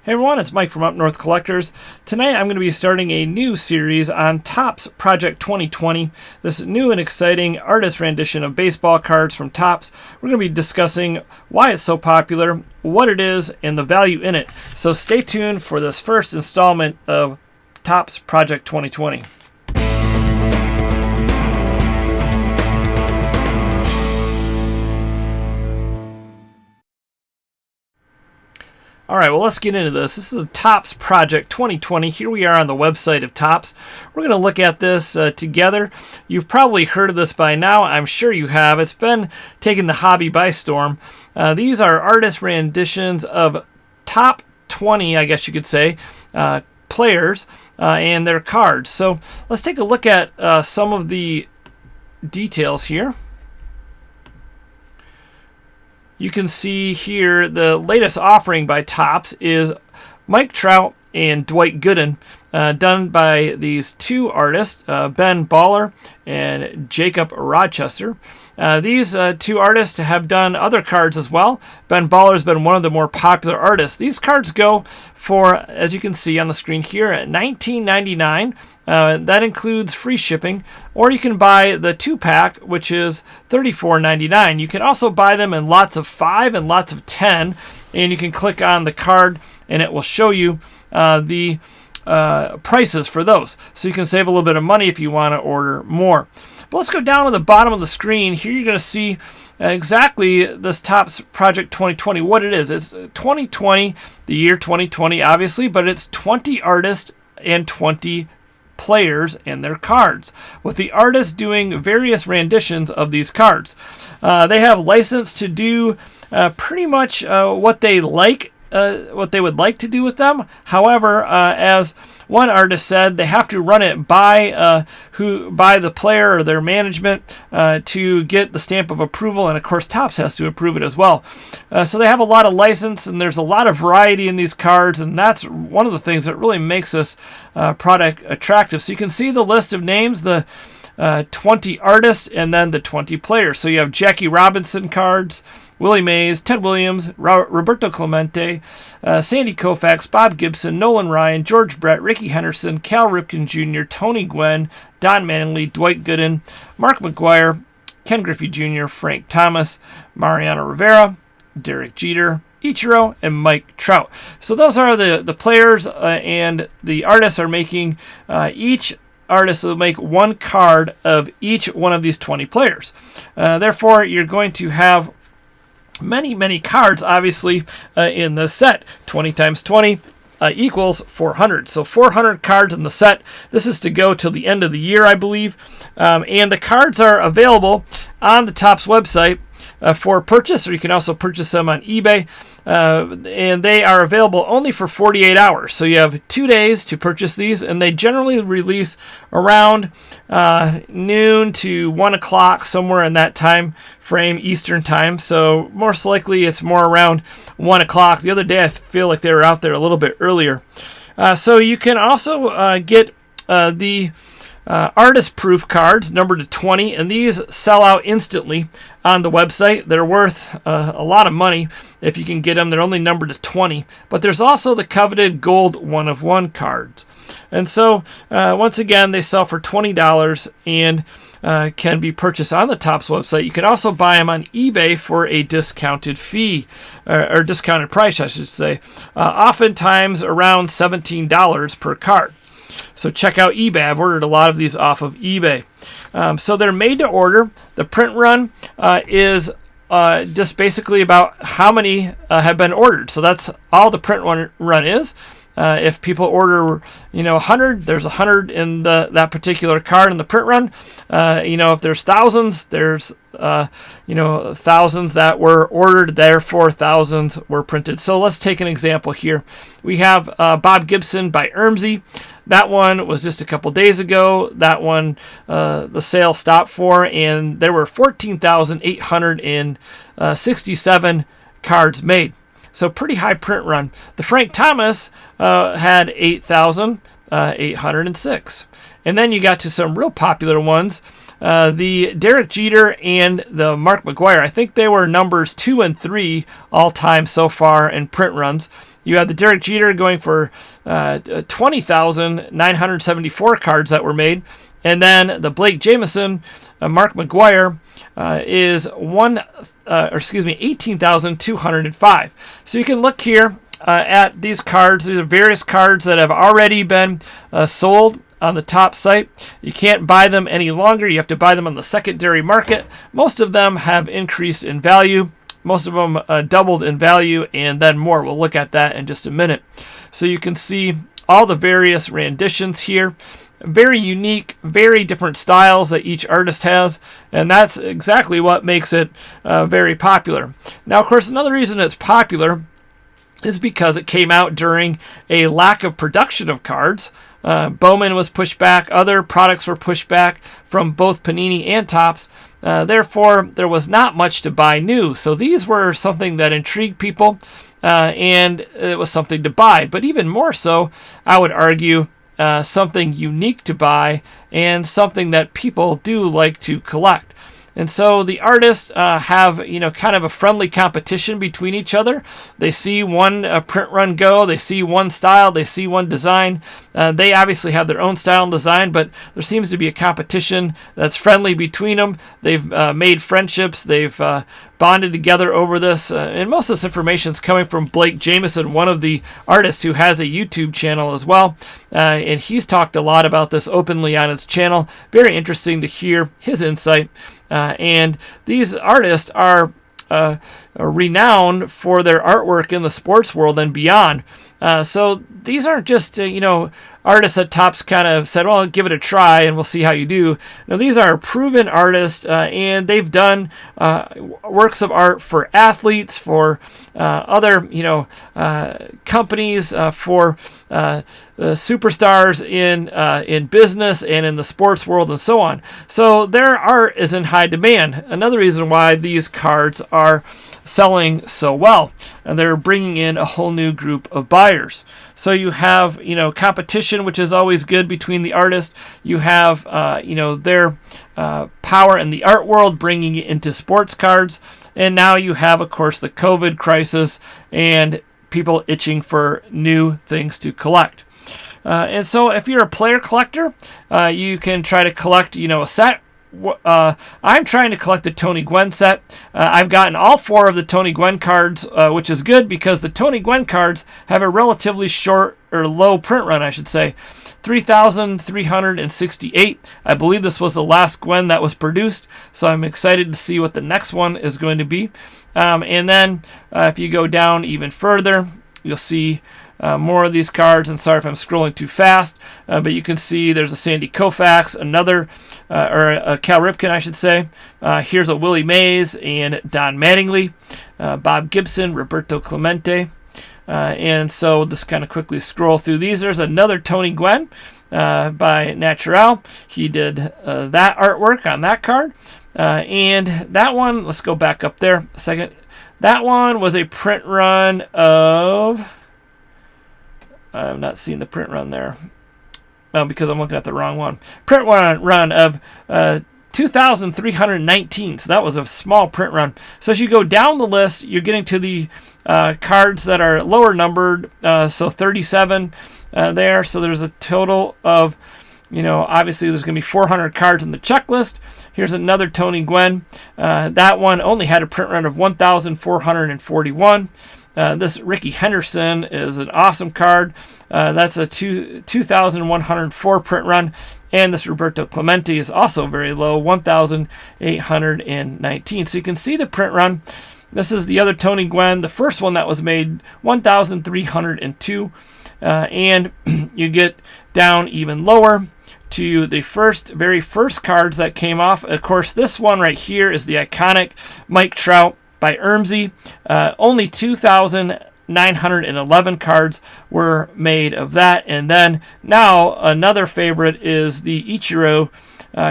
Hey everyone, it's Mike from Up North Collectors. Tonight I'm going to be starting a new series on Topps Project 2020, this new and exciting artist rendition of baseball cards from Topps. We're going to be discussing why it's so popular, what it is, and the value in it. So stay tuned for this first installment of Topps Project 2020. All right, well, let's get into this. This is a Topps Project 2020. Here we are on the website of Topps. We're going to look at this together. You've probably heard of this by now. I'm sure you have. It's been taking the hobby by storm. These are artist renditions of top 20, I guess you could say, players and their cards. So let's take a look at some of the details here. You can see here the latest offering by Topps is Mike Trout and Dwight Gooden, done by these two artists, Ben Baller and Jacob Rochester. These two artists have done other cards as well. Ben Baller has been one of the more popular artists. These cards go for, as you can see on the screen here, at $19.99. That includes free shipping, or you can buy the 2-pack, which is $34.99. You can also buy them in lots of 5 and lots of 10, and you can click on the card and it will show you the prices for those. So you can save a little bit of money if you want to order more. But let's go down to the bottom of the screen. Here you're going to see exactly this Topps Project 2020, what it is. It's 2020, the year 2020, obviously, but it's 20 artists and 20 players and their cards, with the artists doing various renditions of these cards. They have license to do pretty much what they like, what they would like to do with them. However, as one artist said, they have to run it by the player or their management to get the stamp of approval, and of course Topps has to approve it as well. So they have a lot of license, and there's a lot of variety in these cards, and that's one of the things that really makes this product attractive. So you can see the list of names, the 20 artists, and then the 20 players. So you have Jackie Robinson cards, Willie Mays, Ted Williams, Roberto Clemente, Sandy Koufax, Bob Gibson, Nolan Ryan, George Brett, Ricky Henderson, Cal Ripken Jr., Tony Gwynn, Don Mattingly, Dwight Gooden, Mark McGwire, Ken Griffey Jr., Frank Thomas, Mariano Rivera, Derek Jeter, Ichiro, and Mike Trout. So those are the players, and the artists are making each artist will make one card of each one of these 20 players. Therefore, you're going to have many cards, obviously, in the set. 20 times 20 equals 400. So 400 cards in the set. This is to go till the end of the year, I believe. And the cards are available on the Topps website for purchase, or you can also purchase them on eBay. And they are available only for 48 hours. So you have 2 days to purchase these, and they generally release around noon to 1 o'clock, somewhere in that time frame, Eastern time. So most likely it's more around 1 o'clock. The other day I feel like they were out there a little bit earlier. So you can also get the artist proof cards numbered to 20, and these sell out instantly on the website. They're worth a lot of money if you can get them. They're only numbered to 20, but there's also the coveted gold 1-of-1 cards. And so once again, they sell for $20 and can be purchased on the Topps website. You can also buy them on eBay for a discounted fee, or discounted price, I should say, oftentimes around $17 per card. So check out eBay. I've ordered a lot of these off of eBay. So they're made to order. The print run is just basically about how many have been ordered. So that's all the print run is. If people order, 100, there's 100 in that particular card in the print run. If there's thousands, there's thousands that were ordered, therefore thousands were printed. So let's take an example here. We have Bob Gibson by Ermsey. That one was just a couple days ago. That one, the sale stopped for, and there were 14,867 cards made. So pretty high print run. The Frank Thomas had 8,806. And then you got to some real popular ones. The Derek Jeter and the Mark McGwire, I think they were numbers 2 and 3 all time so far in print runs. You have the Derek Jeter going for 20,974 cards that were made. And then the Blake Jameson, Mark McGwire is 18,205. So you can look here at these cards. These are various cards that have already been sold on the top site. You can't buy them any longer. You have to buy them on the secondary market. Most of them have increased in value. Most of them doubled in value and then more. We'll look at that in just a minute. So you can see all the various renditions here. Very unique, very different styles that each artist has, and that's exactly what makes it very popular. Now, of course, another reason it's popular is because it came out during a lack of production of cards. Bowman was pushed back, other products were pushed back from both Panini and Topps. Therefore, there was not much to buy new. So these were something that intrigued people, and it was something to buy. But even more so, I would argue, something unique to buy and something that people do like to collect. And so the artists have, kind of a friendly competition between each other. They see one print run go, they see one style, they see one design. They obviously have their own style and design, but there seems to be a competition that's friendly between them. They've made friendships, they've bonded together over this. And most of this information is coming from Blake Jameson, one of the artists who has a YouTube channel as well. And he's talked a lot about this openly on his channel. Very interesting to hear his insight. And these artists are renowned for their artwork in the sports world and beyond. So these aren't just, artists that Topps kind of said, well, give it a try and we'll see how you do. Now, these are proven artists, and they've done works of art for athletes, for other, companies, for superstars in business and in the sports world and so on. So their art is in high demand. Another reason why these cards are selling so well, and they're bringing in a whole new group of buyers. So you have, competition, which is always good between the artists. You have, their power in the art world, bringing it into sports cards. And now you have, of course, the COVID crisis and people itching for new things to collect. And so if you're a player collector, you can try to collect, a set. I'm trying to collect the Tony Gwynn set. I've gotten all 4 of the Tony Gwynn cards, which is good because the Tony Gwynn cards have a relatively short or low print run, I should say. 3,368. I believe this was the last Gwynn that was produced, so I'm excited to see what the next one is going to be. And then if you go down even further, you'll see more of these cards, and sorry if I'm scrolling too fast, but you can see there's a Sandy Koufax, another, or a Cal Ripken, I should say. Here's a Willie Mays and Don Mattingly, Bob Gibson, Roberto Clemente. And so we'll just kind of quickly scroll through these. There's another Tony Gwynn by Natural. He did that artwork on that card. And that one, let's go back up there a second. That one was a print run of... I'm not seeing the print run there. Because I'm looking at the wrong one. Print run of 2,319. So that was a small print run. So as you go down the list, you're getting to the cards that are lower numbered. So 37 there. So there's a total of, obviously there's going to be 400 cards in the checklist. Here's another Tony Gwynn. That one only had a print run of 1,441. This Ricky Henderson is an awesome card. That's a 2,104 print run. And this Roberto Clemente is also very low, 1,819. So you can see the print run. This is the other Tony Gwynn, the first one that was made, 1,302. And you get down even lower to the very first cards that came off. Of course, this one right here is the iconic Mike Trout by Ermsey. Only 2,911 cards were made of that. And then now another favorite is the Ichiro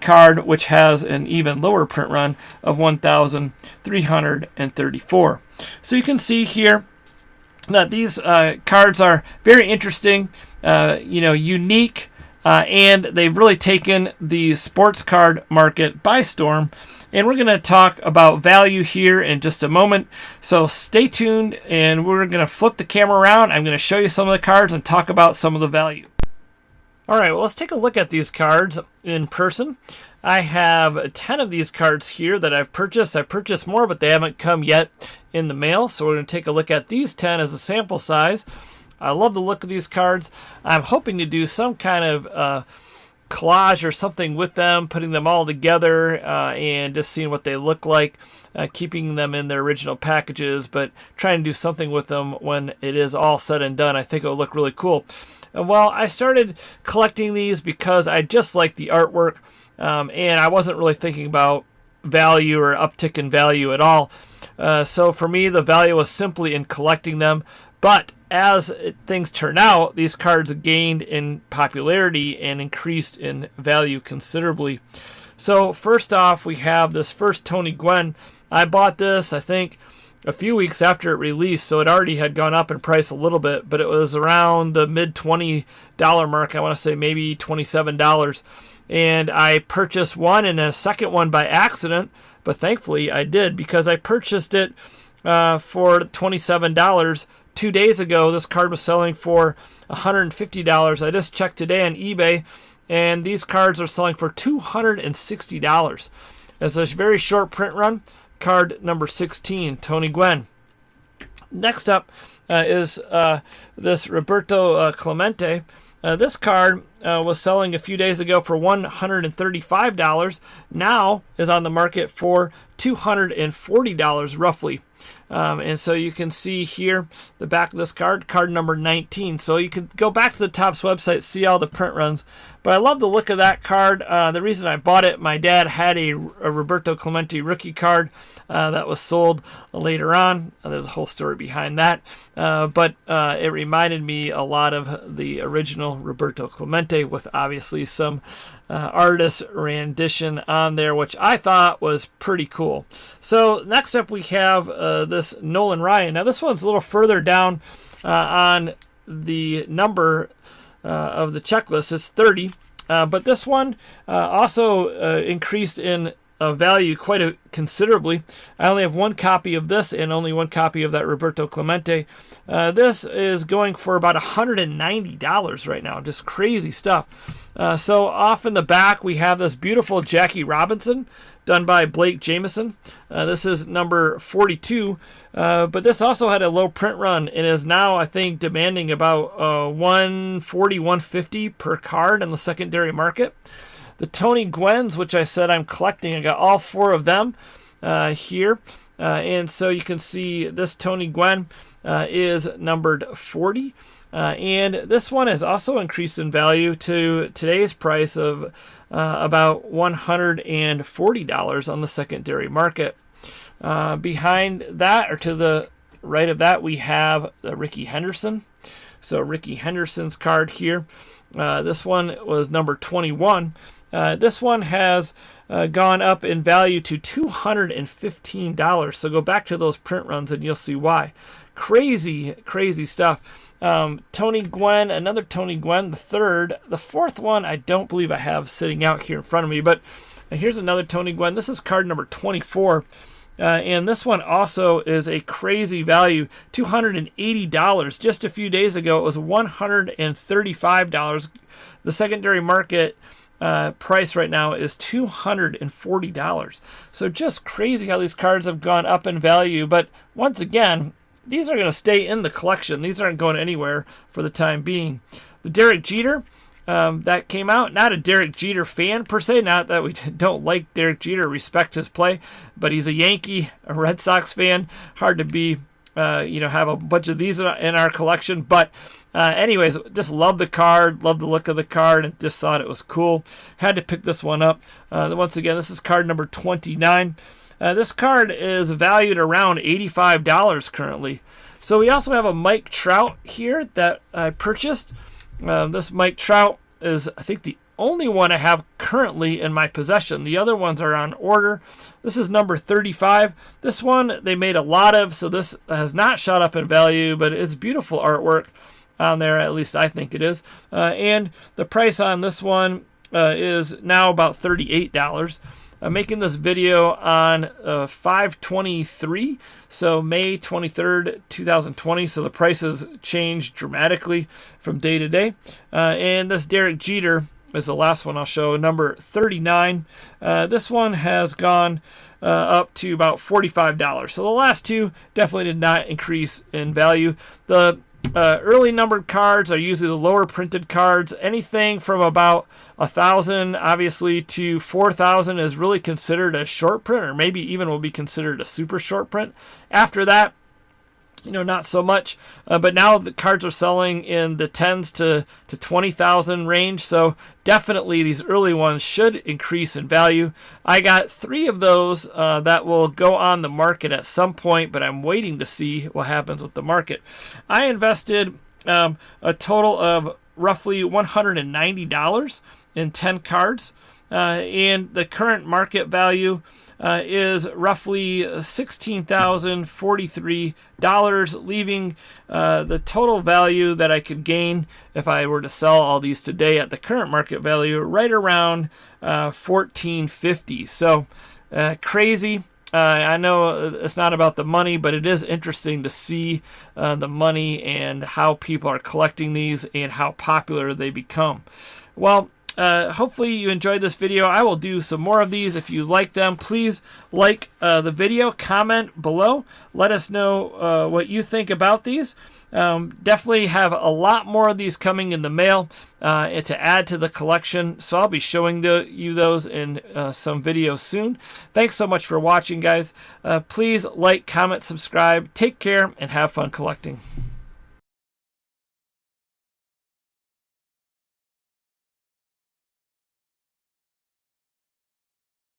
card, which has an even lower print run of 1,334. So you can see here that these cards are very interesting, unique. and they've really taken the sports card market by storm. And we're going to talk about value here in just a moment. So stay tuned, and we're going to flip the camera around. I'm going to show you some of the cards and talk about some of the value. All right, well, let's take a look at these cards in person. I have 10 of these cards here that I've purchased. I purchased more, but they haven't come yet in the mail. So we're going to take a look at these 10 as a sample size. I love the look of these cards. I'm hoping to do some kind of collage or something with them, putting them all together and just seeing what they look like, keeping them in their original packages, but trying to do something with them when it is all said and done. I think it'll look really cool. Well, I started collecting these because I just like the artwork, and I wasn't really thinking about value or uptick in value at all. So for me, the value was simply in collecting them. But as things turn out, these cards gained in popularity and increased in value considerably. So first off, we have this first Tony Gwynn. I bought this, I think, a few weeks after it released, so it already had gone up in price a little bit, but it was around the mid $20 mark. I want to say maybe $27. And I purchased one and a second one by accident, but thankfully I did, because I purchased it for $27. 2 days ago, this card was selling for $150. I just checked today on eBay, and these cards are selling for $260. It's a very short print run. Card number 16, Tony Gwynn. Next up is this Roberto Clemente. This card was selling a few days ago for $135. Now is on the market for $240 roughly. And so you can see here the back of this card, card number 19. So you can go back to the Topps website, see all the print runs. But I love the look of that card. The reason I bought it, my dad had a Roberto Clemente rookie card that was sold later on. There's a whole story behind that. But it reminded me a lot of the original Roberto Clemente, with obviously some artist rendition on there, which I thought was pretty cool. So next up we have this Nolan Ryan. Now this one's a little further down on the number of the checklist. It's 30, but this one also increased in value quite considerably. I only have one copy of this and only one copy of that Roberto Clemente. This is going for about $190 right now. Just crazy stuff. So off in the back, we have this beautiful Jackie Robinson done by Blake Jameson. This is number 42, but this also had a low print run and is now, I think, demanding about $140, $150 per card in the secondary market. The Tony Gwynns, which I said I'm collecting, I got all 4 of them here. And so you can see this Tony Gwynn is numbered 40. And this one has also increased in value to today's price of about $140 on the secondary market. Behind that, or to the right of that, we have the Rickey Henderson. So Rickey Henderson's card here. This one was number 21. This one has gone up in value to $215. So go back to those print runs and you'll see why. Crazy, crazy stuff. Tony Gwynn, another Tony Gwynn, the third. The fourth one I don't believe I have sitting out here in front of me, but here's another Tony Gwynn. This is card number 24. And this one also is a crazy value, $280. Just a few days ago, it was $135. The secondary market price right now is $240. So just crazy how these cards have gone up in value. But once again, these are going to stay in the collection. These aren't going anywhere for the time being. The Derek Jeter that came out, not a Derek Jeter fan per se, not that we don't like Derek Jeter, respect his play, but he's a Yankee, a Red Sox fan. Hard to be, have a bunch of these in our collection. But anyways, just love the card, love the look of the card, and just thought it was cool. Had to pick this one up. Once again, this is card number 29. This card is valued around $85 currently. So we also have a Mike Trout here that I purchased. This Mike Trout is, I think, the only one I have currently in my possession. The other ones are on order. This is number 35. This one they made a lot of, so this has not shot up in value, but it's beautiful artwork. on there. At least I think it is. And the price on this one is now about $38. I'm making this video on 5/23, so May 23rd, 2020. So the prices changed dramatically from day to day. And this Derek Jeter is the last one I'll show, number 39. This one has gone up to about $45. So the last two definitely did not increase in value. The early numbered cards are usually the lower printed cards. Anything from about 1,000 obviously to 4,000 is really considered a short print, or maybe even will be considered a super short print. After that, not so much. But now the cards are selling in the 10s to 20,000 range. So definitely these early ones should increase in value. I got 3 of those that will go on the market at some point, but I'm waiting to see what happens with the market. I invested a total of roughly $190 in 10 cards. And the current market value is roughly $16,043, leaving the total value that I could gain if I were to sell all these today at the current market value right around $1,450. So crazy. I know it's not about the money, but it is interesting to see the money and how people are collecting these and how popular they become. Well, hopefully you enjoyed this video. I will do some more of these. If you like them, please like the video, comment below. Let us know what you think about these. Definitely have a lot more of these coming in the mail to add to the collection. So I'll be showing you those in some videos soon. Thanks so much for watching, guys. Please like, comment, subscribe. Take care and have fun collecting.